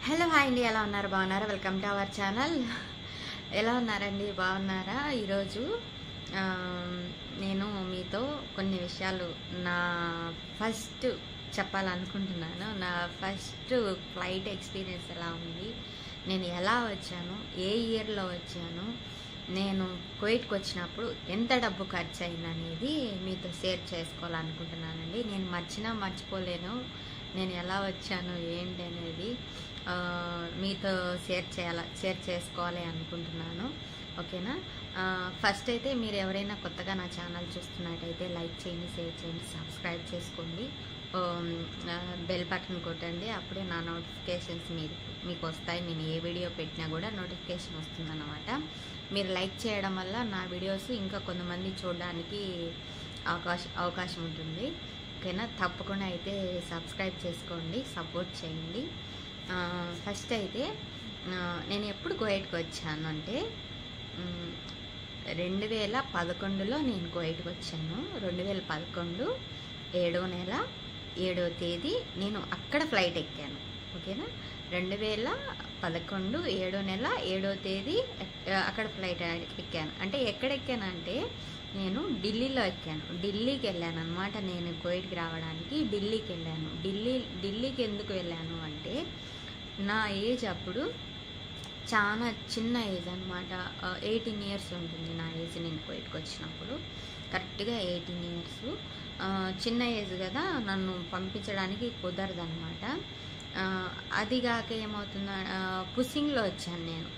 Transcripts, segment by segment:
Hello hi అండి, ఎలా ఉన్నారు? బాగున్నారా? Welcome to our channel. ఎలా ఉన్నారండి? బాగున్నారా? ఈరోజు నేను మీతో కొన్ని విషయాలు నా ఫస్ట్ చెప్పాలనుకుంటున్నాను. నా ఫస్ట్ ఫ్లైట్ ఎక్స్పీరియన్స్ ఎలా ఉంది, నేను ఎలా వచ్చాను, ఏ ఇయర్లో వచ్చాను, నేను కువైట్కి వచ్చినప్పుడు ఎంత డబ్బు ఖర్చు అయిందనేది మీతో షేర్ చేసుకోవాలనుకుంటున్నానండి. నేను మర్చిపోలేను నేను ఎలా వచ్చాను ఏంటి అనేది మీతో షేర్ చేసుకోవాలి అనుకుంటున్నాను. ఓకేనా? ఫస్ట్ అయితే మీరు ఎవరైనా కొత్తగా నా ఛానల్ చూస్తున్నట్టయితే లైక్ చేయండి, షేర్ చేయండి, సబ్స్క్రైబ్ చేసుకోండి, బెల్ బటన్ కొట్టండి. అప్పుడే నా నోటిఫికేషన్స్ మీకు వస్తాయి. నేను ఏ వీడియో పెట్టినా కూడా నోటిఫికేషన్ వస్తుందన్నమాట. మీరు లైక్ చేయడం వల్ల నా వీడియోస్ ఇంకా కొంతమంది చూడడానికి అవకాశం ఉంటుంది. ఓకేనా? తప్పకుండా అయితే సబ్స్క్రైబ్ చేసుకోండి, సపోర్ట్ చేయండి. ఫస్ట్ అయితే నేను ఎప్పుడు కువైట్కి వచ్చాను అంటే 2011లో నేను కువైట్కి వచ్చాను. 2011 7వ నెల 7వ తేదీ నేను అక్కడ ఫ్లైట్ ఎక్కాను. ఓకేనా? 2011 7వ నెల 7వ తేదీ అక్కడ ఫ్లైట్ ఎక్కాను. అంటే ఎక్కడ ఎక్కానంటే నేను ఢిల్లీలో ఎక్కాను. ఢిల్లీకి వెళ్ళాను అనమాట. నేను కువైట్కి రావడానికి ఢిల్లీకి వెళ్ళాను. ఢిల్లీకి ఎందుకు వెళ్ళాను అంటే నా ఏజ్ అప్పుడు చాలా చిన్న ఏజ్ అనమాట. 18 ఇయర్స్ ఉంటుంది నా ఏజ్. నేను కువైట్కి వచ్చినప్పుడు కరెక్ట్గా 18 ఇయర్స్. చిన్న ఏజ్ కదా, నన్ను పంపించడానికి కుదరదు అనమాట. అదిగాక ఏమవుతుందా, పుసింగ్లో వచ్చాను నేను.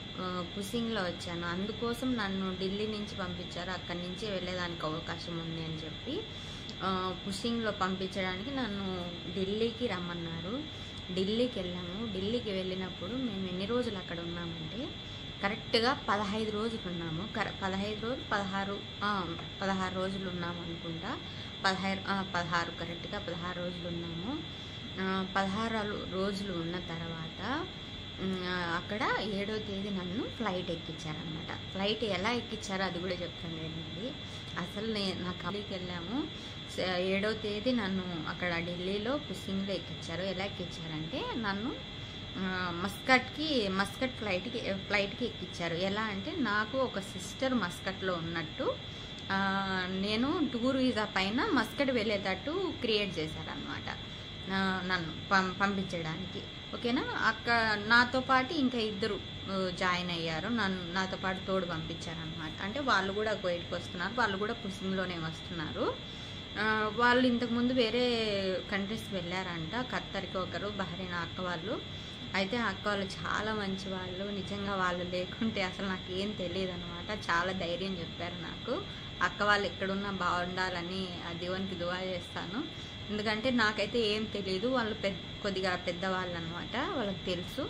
పుసింగ్లో వచ్చాను, అందుకోసం నన్ను ఢిల్లీ నుంచి పంపించారు. అక్కడి నుంచి వెళ్ళేదానికి అవకాశం ఉంది అని చెప్పి పుసింగ్లో పంపించడానికి నన్ను ఢిల్లీకి రమ్మన్నారు. ఢిల్లీకి వెళ్ళాము. ఢిల్లీకి వెళ్ళినప్పుడు మేము ఎన్ని రోజులు అక్కడ ఉన్నామంటే కరెక్ట్గా 15 రోజులు ఉన్నాము. 15 రోజులు 16 రోజులు ఉన్నాము అనుకుంటా. 16 కరెక్ట్గా 16 రోజులు ఉన్నాము. 16 రోజులు ఉన్న తర్వాత అక్కడ 7వ తేదీ నన్ను ఫ్లైట్ ఎక్కించారనమాట. ఫ్లైట్ ఎలా ఎక్కించారో అది కూడా చెప్తాను అండి. అసలు నా కాలేజీకి వెళ్ళాము. 7వ తేదీ నన్ను అక్కడ ఢిల్లీలో పుసింగ్లో ఎక్కించారు. ఎలా ఎక్కించారంటే నన్ను మస్కట్ ఫ్లైట్కి ఎక్కించారు. ఎలా అంటే నాకు ఒక సిస్టర్ మస్కట్లో ఉన్నట్టు నేను టూర్ వీసా పైన మస్కట్ వెళ్ళేటట్టు క్రియేట్ చేశారనమాట నన్ను పంపించడానికి. ఓకేనా? నాతో పాటు ఇంకా ఇద్దరు జాయిన్ అయ్యారు. నాతో పాటు తోడు పంపించారనమాట. అంటే వాళ్ళు కూడా కువైట్కి వస్తున్నారు, వాళ్ళు కూడా పుసింగ్లోనే వస్తున్నారు. వాళ్ళు ఇంతకుముందు వేరే కంట్రీస్కి వెళ్ళారంట. ఖత్తర్కి ఒకరు, బహ్రెయిన్ అక్క వాళ్ళు. అయితే అక్క వాళ్ళు చాలా మంచి వాళ్ళు. నిజంగా వాళ్ళు లేకుంటే అసలు నాకు ఏం తెలియదు అనమాట. చాలా ధైర్యం చెప్పారు నాకు. అక్క వాళ్ళు ఎక్కడున్నా బాగుండాలని ఆ దేవునికి దువా చేస్తాను. ఎందుకంటే నాకైతే ఏం తెలియదు. వాళ్ళు కొద్దిగా పెద్దవాళ్ళు అనమాట, వాళ్ళకి తెలుసు.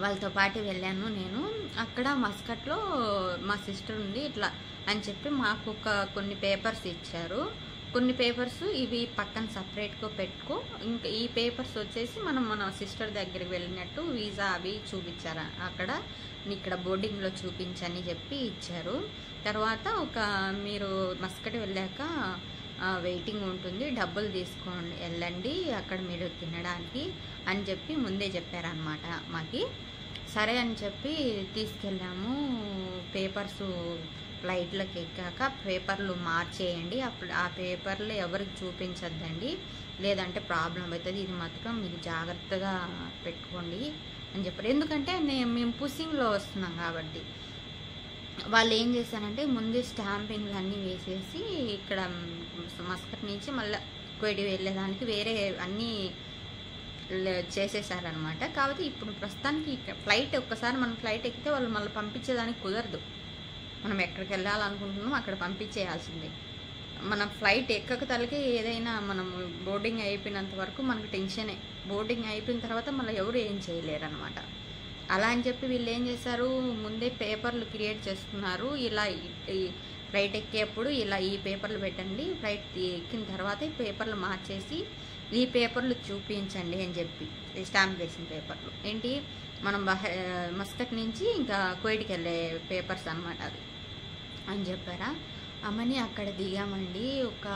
వాళ్ళతో పాటు వెళ్ళాను నేను. అక్కడ మస్కట్లో మా సిస్టర్ ఉంది ఇట్లా అని చెప్పి మాకు కొన్ని పేపర్స్ ఇచ్చారు. కొన్ని పేపర్స్ ఇవి పక్కన సపరేట్గా పెట్టుకో, ఇంకా ఈ పేపర్స్ వచ్చేసి మన సిస్టర్ దగ్గరికి వెళ్ళినట్టు వీసా అవి చూపించారు. అక్కడ ఇక్కడ బోర్డింగ్లో చూపించని చెప్పి ఇచ్చారు. తర్వాత మీరు మస్కట్ వెళ్ళాక వెయిటింగ్ ఉంటుంది, డబ్బులు తీసుకొని వెళ్ళండి అక్కడ మీరు తినడానికి అని చెప్పి ముందే చెప్పారనమాట మాకి. సరే అని చెప్పి తీసుకెళ్ళాము. పేపర్స్ ఫ్లైట్లోకి ఎక్కాక పేపర్లు మార్చేయండి, అప్పుడు ఆ పేపర్లు ఎవరికి చూపించద్దండి, లేదంటే ప్రాబ్లం అవుతుంది, ఇది మాత్రం మీరు జాగ్రత్తగా పెట్టుకోండి అని చెప్పారు. ఎందుకంటే మేము పుసింగ్లో వస్తున్నాం కాబట్టి. వాళ్ళు ఏం చేశారంటే ముందే స్టాంపింగ్లు అన్నీ వేసేసి ఇక్కడ మస్కట్ నుంచి మళ్ళీ కువైట్ వెళ్ళేదానికి వేరే అన్నీ చేసేసారనమాట. కాబట్టి ఇప్పుడు ప్రస్తుతానికి ఫ్లైట్ ఒక్కసారి మనం ఫ్లైట్ ఎక్కితే వాళ్ళు మళ్ళీ పంపించేదానికి కుదరదు. మనం ఎక్కడికి వెళ్ళాలనుకుంటున్నామో అక్కడ పంపించేయాల్సిందే. మన ఫ్లైట్ ఎక్కక తలకి ఏదైనా మనం బోర్డింగ్ అయిపోయినంత వరకు మనకు టెన్షనే. బోర్డింగ్ అయిపోయిన తర్వాత మళ్ళీ ఎవరు ఏం చేయలేరు అనమాట. అలా అని చెప్పి వీళ్ళు ఏం చేశారు, ముందే పేపర్లు క్రియేట్ చేసుకున్నారు. ఇలా ఫ్లైట్ ఎక్కేప్పుడు ఇలా ఈ పేపర్లు పెట్టండి, ఫ్లైట్ ఎక్కిన తర్వాత ఈ పేపర్లు మార్చేసి ఈ పేపర్లు చూపించండి అని చెప్పి స్టాంప్ వేసిన పేపర్లు ఏంటి మనం మస్కట్ నుంచి ఇంకా కువైట్కి వెళ్ళే పేపర్స్ అనమాట అవి అని చెప్పారా. అమ్మని అక్కడ దిగామండి. ఒక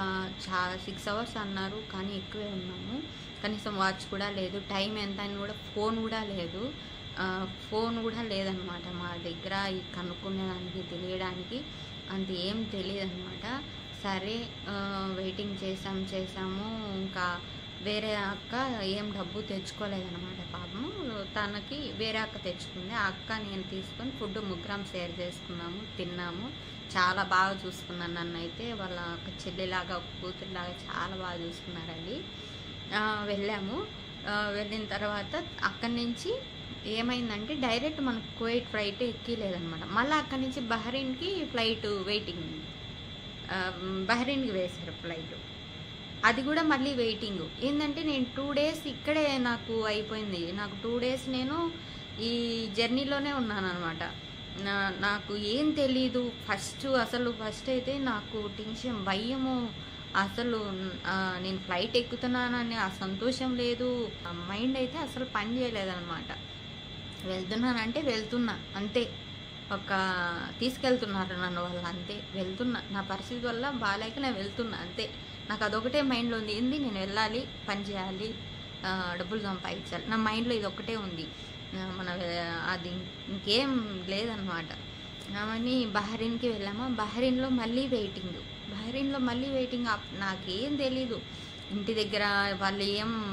6 అవర్స్ అన్నారు, కానీ ఎక్కువే ఉన్నాము. కనీసం వాచ్ కూడా లేదు, టైం ఎంత అని కూడా ఫోన్ కూడా లేదనమాట మా దగ్గర. ఈ కనుక్కునేదానికి తెలియడానికి అంత ఏం తెలియదనమాట. సరే వెయిటింగ్ చేసాము. ఇంకా వేరే అక్క ఏం డబ్బు తెచ్చుకోలేదనమాట పాపము. తనకి వేరే అక్క తెచ్చుకుంది. ఆ అక్క నేను తీసుకొని ఫుడ్ ముగ్గురం షేర్ చేసుకున్నాము, తిన్నాము. చాలా బాగా చూసుకున్నాను నన్ను అయితే. వాళ్ళ ఒక చెల్లిలాగా ఒక కూతురులాగా చాలా బాగా చూసుకున్నారండి. వెళ్ళాము. వెళ్ళిన తర్వాత అక్కడి నుంచి ఏమైందంటే డైరెక్ట్ మనకు కువైట్ ఫ్లైట్ ఎక్కలేదనమాట. మళ్ళీ అక్కడి నుంచి బహ్రెయిన్కి ఫ్లైట్ వెయిటింగ్, బహ్రెయిన్కి వేశారు ఫ్లైట్. అది కూడా మళ్ళీ వెయిటింగ్. ఏంటంటే నేను 2 days ఇక్కడే నాకు అయిపోయింది. నాకు 2 days నేను ఈ జర్నీలోనే ఉన్నాను అనమాట. నాకు ఏం తెలీదు. ఫస్ట్ అయితే నాకు టెన్షన్, భయము. అసలు నేను ఫ్లైట్ ఎక్కుతున్నానని ఆ సంతోషం లేదు. మైండ్ అయితే అసలు పని చేయలేదన్నమాట. వెళ్తున్నానంటే వెళ్తున్నా అంతే. తీసుకెళ్తున్నారు నన్ను వాళ్ళు అంతే. వెళ్తున్నా, నా పరిస్థితి వల్ల బాగాలేక నేను వెళ్తున్నా అంతే. నాకు అదొకటే మైండ్లో ఉంది. ఏంది, నేను వెళ్ళాలి, పని చేయాలి, డబ్బులు సంపాదించాలి. నా మైండ్లో ఇది ఒక్కటే ఉంది. అది ఇంకేం లేదనమాట. అవన్నీ బహ్రెయిన్కి వెళ్ళామా. బహ్రెయిన్లో మళ్ళీ వెయిటింగ్. నాకేం తెలీదు. ఇంటి దగ్గర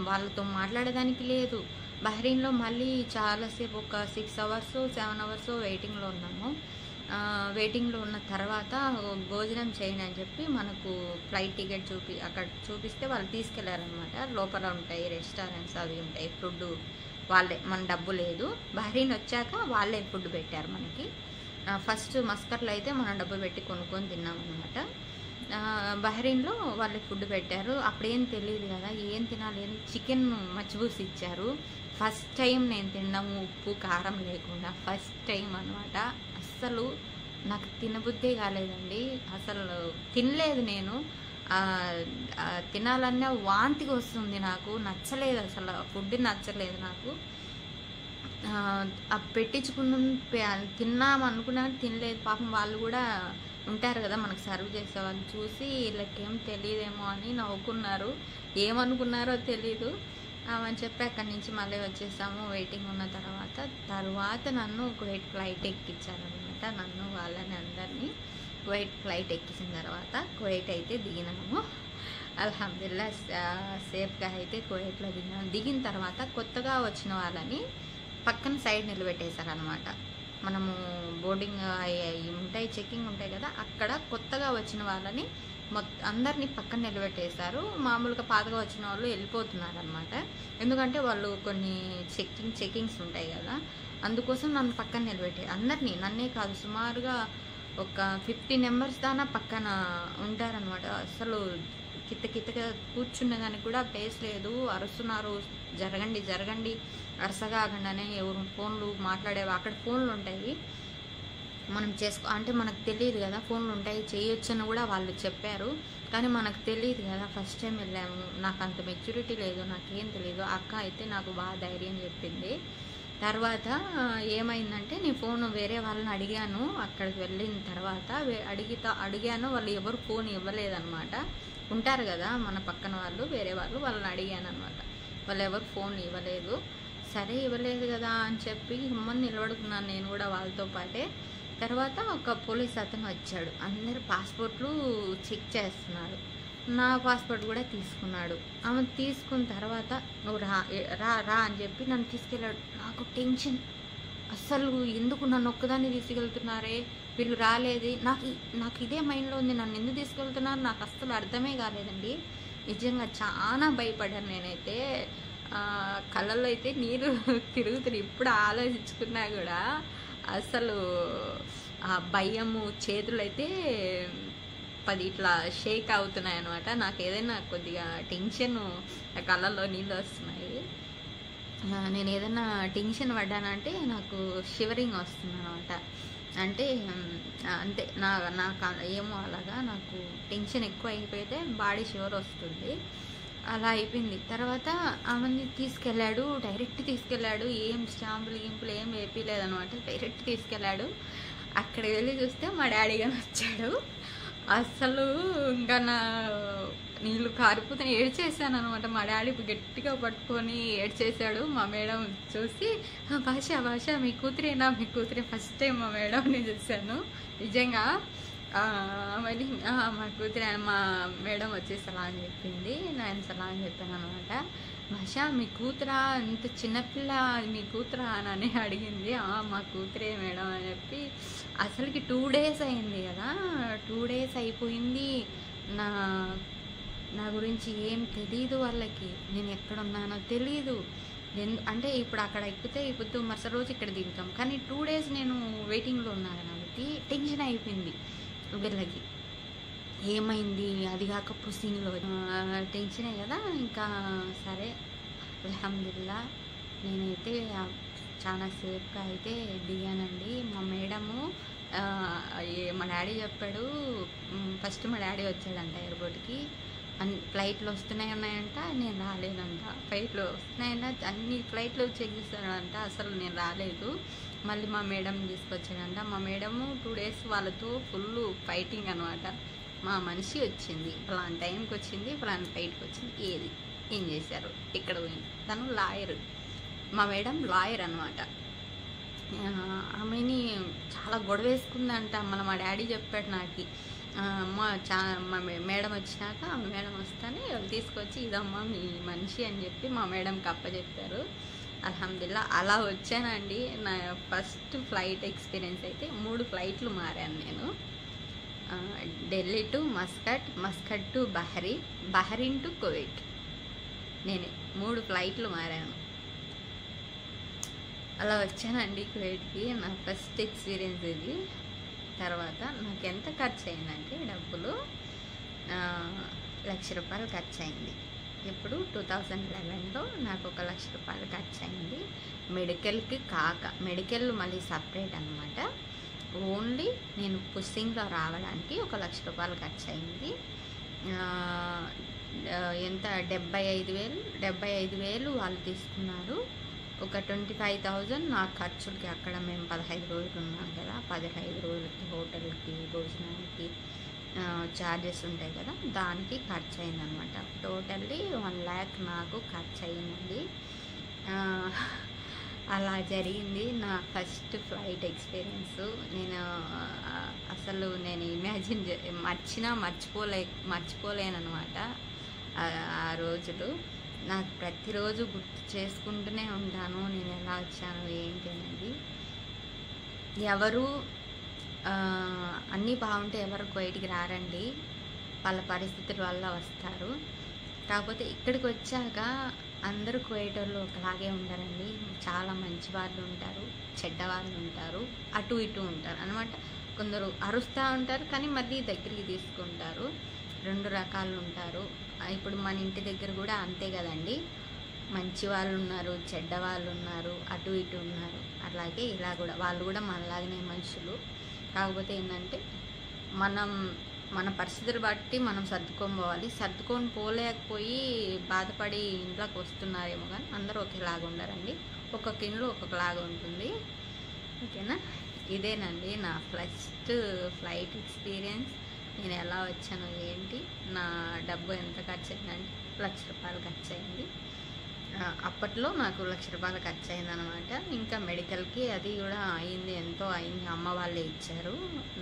వాళ్ళతో మాట్లాడేదానికి లేదు. బహ్రెయిన్లో మళ్ళీ చాలాసేపు ఒక 6 hours 7 hours వెయిటింగ్లో ఉన్నాము. వెయిటింగ్లో ఉన్న తర్వాత భోజనం చేయండి అని చెప్పి మనకు ఫ్లైట్ టికెట్ అక్కడ చూపిస్తే వాళ్ళు తీసుకెళ్లారనమాట. లోపల ఉంటాయి రెస్టారెంట్స్, అవి ఉంటాయి, ఫుడ్ వాళ్ళే, మన డబ్బు లేదు. బహ్రెయిన్ వచ్చాక వాళ్ళే ఫుడ్ పెట్టారు మనకి. ఫస్ట్ మస్కట్లో అయితే మనం డబ్బు పెట్టి కొనుక్కొని తిన్నామన్నమాట. బహ్రెయిన్లో వాళ్ళే ఫుడ్ పెట్టారు. అప్పుడేం తెలియదు కదా, ఏం తినాలి. చికెన్ మచ్చిబూసి ఇచ్చారు. ఫస్ట్ టైం నేను తిన్నాము, ఉప్పు కారం లేకుండా. ఫస్ట్ టైం అనమాట. అస్సలు నాకు తినబుద్ధే కాలేదండి. అసలు తినలేదు నేను. తినాలన్నా వాంతికి వస్తుంది నాకు. నచ్చలేదు అసలు, ఫుడ్ నచ్చలేదు నాకు. తిన్నాం అనుకున్నా తినలేదు. పాపం వాళ్ళు కూడా ఉంటారు కదా మనకు సర్వ్ చేసే వాళ్ళు, చూసి వీళ్ళకేం తెలియదేమో అని నవ్వుకున్నారు. ఏమనుకున్నారో తెలీదు అని చెప్పి అక్కడి నుంచి మళ్ళీ వచ్చేసాము. వెయిటింగ్ ఉన్న తర్వాత నన్ను కువైట్ ఫ్లైట్ ఎక్కించారనమాట. నన్ను వాళ్ళని అందరినీ కువైట్ ఫ్లైట్ ఎక్కించిన తర్వాత కువైట్ అయితే దిగినాము. అల్హమ్దుల్లా సేఫ్గా అయితే కువైట్లో దిగినాము. దిగిన తర్వాత కొత్తగా వచ్చిన వాళ్ళని పక్కన సైడ్ నిలబెట్టేశారనమాట. మనము బోర్డింగ్ ఉంటాయి, చెక్కింగ్ ఉంటాయి కదా, అక్కడ కొత్తగా వచ్చిన వాళ్ళని అందరినీ పక్కన నిలబెట్టేశారు. మామూలుగా పాతగా వచ్చిన వాళ్ళు వెళ్ళిపోతున్నారు అనమాట. ఎందుకంటే వాళ్ళు కొన్ని చెక్కింగ్స్ ఉంటాయి కదా, అందుకోసం నన్ను పక్కన అందరినీ, నన్నే కాదు, సుమారుగా ఒక 50 members దాకా పక్కన ఉంటారనమాట. అసలు కిత్తగా కూర్చునేదానికి కూడా ప్లేస్ లేదు. అరుస్తున్నారు, జరగండి అరసగా ఆగండి. ఎవరు ఫోన్లు మాట్లాడేవి, అక్కడ ఫోన్లు ఉంటాయి, మనం అంటే మనకు తెలియదు కదా, ఫోన్లు ఉంటాయి, చేయొచ్చని కూడా వాళ్ళు చెప్పారు. కానీ మనకు తెలియదు కదా, ఫస్ట్ టైం వెళ్ళాము, నాకు అంత మెచ్యూరిటీ లేదు, నాకేం తెలియదు. అక్క అయితే నాకు బాగా ధైర్యం చెప్పింది. తర్వాత ఏమైందంటే నేను ఫోన్ వేరే వాళ్ళని అడిగాను. అక్కడికి వెళ్ళిన తర్వాత అడిగాను, వాళ్ళు ఎవరు ఫోన్ ఇవ్వలేదన్నమాట. ఉంటారు కదా మన పక్కన వాళ్ళు, వేరే వాళ్ళని అడిగాను అనమాట. వాళ్ళు ఎవరు ఫోన్ ఇవ్వలేదు. సరే ఇవ్వలేదు కదా అని చెప్పి గమ్మని నిలబడుకున్నాను నేను కూడా వాళ్ళతో పాటే. తర్వాత ఒక పోలీస్ అతను వచ్చాడు. అందరు పాస్పోర్ట్లు చెక్ చేస్తున్నారు. నా పాస్పోర్ట్ కూడా తీసుకున్నాడు. ఆమె తీసుకున్న తర్వాత నువ్వు రా అని చెప్పి నన్ను తీసుకెళ్ళాడు. నాకు టెన్షన్, అస్సలు ఎందుకు నన్ను ఒక్కదాన్ని తీసుకెళ్తున్నారే, వీళ్ళు రాలేదు. నాకు ఇదే మైండ్లో ఉంది, నన్ను ఎందుకు తీసుకెళ్తున్నారు నాకు అస్సలు అర్థమే కాలేదండి. నిజంగా చాలా భయపడ్డాను నేనైతే. కళ్ళల్లో అయితే నీరు తిరుగుతున్నాయి. ఇప్పుడు ఆలోచించుకున్నా కూడా అసలు ఆ భయము, చేతులు అయితే 10 ఇట్లా షేక్ అవుతున్నాయి అనమాట. నాకు ఏదైనా కొద్దిగా టెన్షన్, కళ్ళల్లో నీళ్ళు వస్తున్నాయి. నేను ఏదైనా టెన్షన్ పడ్డానంటే నాకు షివరింగ్ వస్తుంది అనమాట. అంటే అంతే, నాకు ఏమో అలాగా నాకు టెన్షన్ ఎక్కువ అయిపోతే బాడీ షివర్ వస్తుంది. అలా అయిపోయింది. తర్వాత ఆమెని డైరెక్ట్ తీసుకెళ్ళాడు. ఏం స్టాంపులు ఏం వేపిలేదనమాట. డైరెక్ట్ తీసుకెళ్ళాడు. అక్కడికి వెళ్ళి చూస్తే మా డాడీ గారు వచ్చాడు. అసలు ఇంకా నీళ్ళు కారిపోతే ఏడ్చేసాను అనమాట. మా డాడీ గట్టిగా పట్టుకొని ఏడ్చేసాడు. మా మేడం చూసి భాష మీ కూతురేనా, మీ కూతురే. ఫస్ట్ టైం మా మేడంని చూశాను నిజంగా. మళ్ళీ మా కూతురే. మా మేడం వచ్చి సలాం చెప్పింది, నేను సలాం చెప్పాను అనమాట. భాష మీ కూతురా, ఇంత చిన్నపిల్ల మీ కూతురా అని అడిగింది. మా కూతురే మేడం అని చెప్పి. అసలుకి 2 days అయింది కదా, 2 days అయిపోయింది. నా గురించి ఏం తెలీదు వాళ్ళకి, నేను ఎక్కడున్నానో తెలీదు. అంటే ఇప్పుడు అక్కడ ఎక్కితే మరుసటి రోజు ఇక్కడ దిగుతాం, కానీ 2 days నేను వెయిటింగ్లో ఉన్నాను కాబట్టి టెన్షన్ అయిపోయింది వీళ్ళకి. ఏమైంది, అది కాక పుసింగ్లో టెన్షనే కదా. ఇంకా సరే అల్హమ్దుల్లా నేనైతే చాలా సేఫ్గా అయితే దిగానండి. మా మేడము మా డాడీ చెప్పాడు, ఫస్ట్ మా డాడీ వచ్చాడంట ఎయిర్పోర్ట్కి. ఫ్లైట్లు ఉన్నాయంట, నేను రాలేదంట. ఫ్లైట్లు వస్తున్నాయంట, అన్ని ఫ్లైట్లు చెక్ చేస్తాడంట, అసలు నేను రాలేదు. మళ్ళీ మా మేడం తీసుకొచ్చాడంట. మా మేడము 2 days వాళ్ళతో ఫుల్ ఫైటింగ్ అనమాట. మా మనిషి వచ్చింది, ఫలానా టైంకి వచ్చింది, ఫలానా ఫ్లైట్కి వచ్చింది, ఏం చేశారు, ఇక్కడ పోయింది. తను లాయర్, మా మేడం లాయర్ అనమాట. ఆమెని చాలా గొడవ వేసుకుందంట. మా డాడీ చెప్పాడు నాకు. మా మేడం వచ్చినాక మేడం వస్తానే వాళ్ళు తీసుకొచ్చి ఇదమ్మా మీ మనిషి అని చెప్పి మా మేడంకి అప్పచెప్పారు. అల్హమ్దుల్లా అలా వచ్చానండి. నా ఫస్ట్ ఫ్లైట్ ఎక్స్పీరియన్స్ అయితే 3 ఫ్లైట్లు మారాను నేను. Delhi to Muscat to బహరీన్ to Kuwait. నేనే 3 ఫ్లైట్లు మారాను. అలా వచ్చానండి కువైట్కి. నా ఫస్ట్ ఎక్స్పీరియన్స్ ఇది. తర్వాత నాకు ఎంత ఖర్చు అయిందంటే డబ్బులు 1,00,000 రూపాయలు ఖర్చు అయింది. ఇప్పుడు 2011లో నాకు 1,00,000 రూపాయలు ఖర్చు అయింది. మెడికల్ మళ్ళీ సపరేట్ అనమాట. ఓన్లీ నేను పుస్సింగ్లో రావడానికి 1,00,000 రూపాయలు ఖర్చు అయింది. ఎంత 75,000 వాళ్ళు తీసుకున్నారు. ఒక 25,000 నా ఖర్చులకి. అక్కడ మేము 15 రోజులు ఉన్నాం కదా, 15 రోజులకి హోటల్కి, భోజనానికి ఛార్జెస్ ఉంటాయి కదా, దానికి ఖర్చు అయిందనమాట. టోటల్లీ 1 lakh నాకు ఖర్చు అయ్యిందండి. అలా జరిగింది నా ఫస్ట్ ఫ్లైట్ ఎక్స్పీరియన్స్. నేను ఇమాజిన్ మర్చిపోలేనమాట ఆ రోజులు. నాకు ప్రతిరోజు గుర్తు చేసుకుంటూనే ఉంటాను నేను ఎలా వచ్చాను ఏంటి అనేది. ఎవరు అన్నీ బాగుంటే ఎవరు కువైట్కి రారండి, వాళ్ళ పరిస్థితుల వల్ల వస్తారు. కాకపోతే ఇక్కడికి వచ్చాక అందరూ కువైటర్లో ఒకలాగే ఉండరండి. చాలా మంచి వాళ్ళు ఉంటారు, చెడ్డ వాళ్ళు ఉంటారు, అటు ఇటు ఉంటారు అనమాట. కొందరు అరుస్తూ ఉంటారు కానీ మళ్ళీ దగ్గరికి తీసుకుంటారు. 2 రకాలు ఉంటారు. ఇప్పుడు మన ఇంటి దగ్గర కూడా అంతే కదండి, మంచి వాళ్ళు ఉన్నారు, చెడ్డ వాళ్ళు ఉన్నారు, అటు ఇటు ఉన్నారు. అలాగే ఇలా కూడా వాళ్ళు కూడా మనలాగనే మనుషులు. కాకపోతే ఏంటంటే మన పరిస్థితులు బట్టి మనం సర్దుకొని పోలేకపోయి బాధపడి ఇంట్లోకి వస్తున్నారేమో, కానీ అందరూ ఒకేలాగా ఉండరండి. ఒక్కొక్క ఇంట్లో ఒక్కొక్కలాగా ఉంటుంది. ఓకేనా, ఇదేనండి నా ఫస్ట్ ఫ్లైట్ ఎక్స్పీరియన్స్. నేను ఎలా వచ్చాను ఏంటి, నా డబ్బు ఎంత ఖర్చు అయిందంటే 1,00,000 రూపాయలు ఖర్చు అయింది. అప్పట్లో నాకు 1,00,000 రూపాయలు ఖర్చు అయిందనమాట. ఇంకా మెడికల్కి అది కూడా అయింది, ఎంతో అయింది. అమ్మ వాళ్ళే ఇచ్చారు,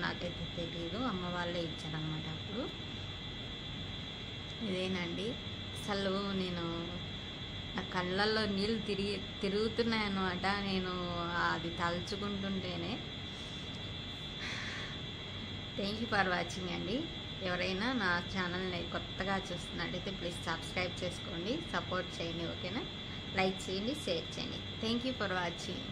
నాకైతే తెలియదు, అమ్మ వాళ్ళే ఇచ్చారనమాట అప్పుడు. ఇదేనండి అసలు నా కళ్ళల్లో నీళ్ళు తిరుగుతున్నాయన్నమాట నేను అది తలుచుకుంటుంటేనే. థ్యాంక్ యూ ఫర్ వాచింగ్ అండి. ఎవరైనా నా ఛానల్ని కొత్తగా చూస్తున్నట్టయితే ప్లీజ్ సబ్స్క్రైబ్ చేసుకోండి, సపోర్ట్ చేయండి. ఓకేనా, లైక్ చేయండి, షేర్ చేయండి. Thank you for watching.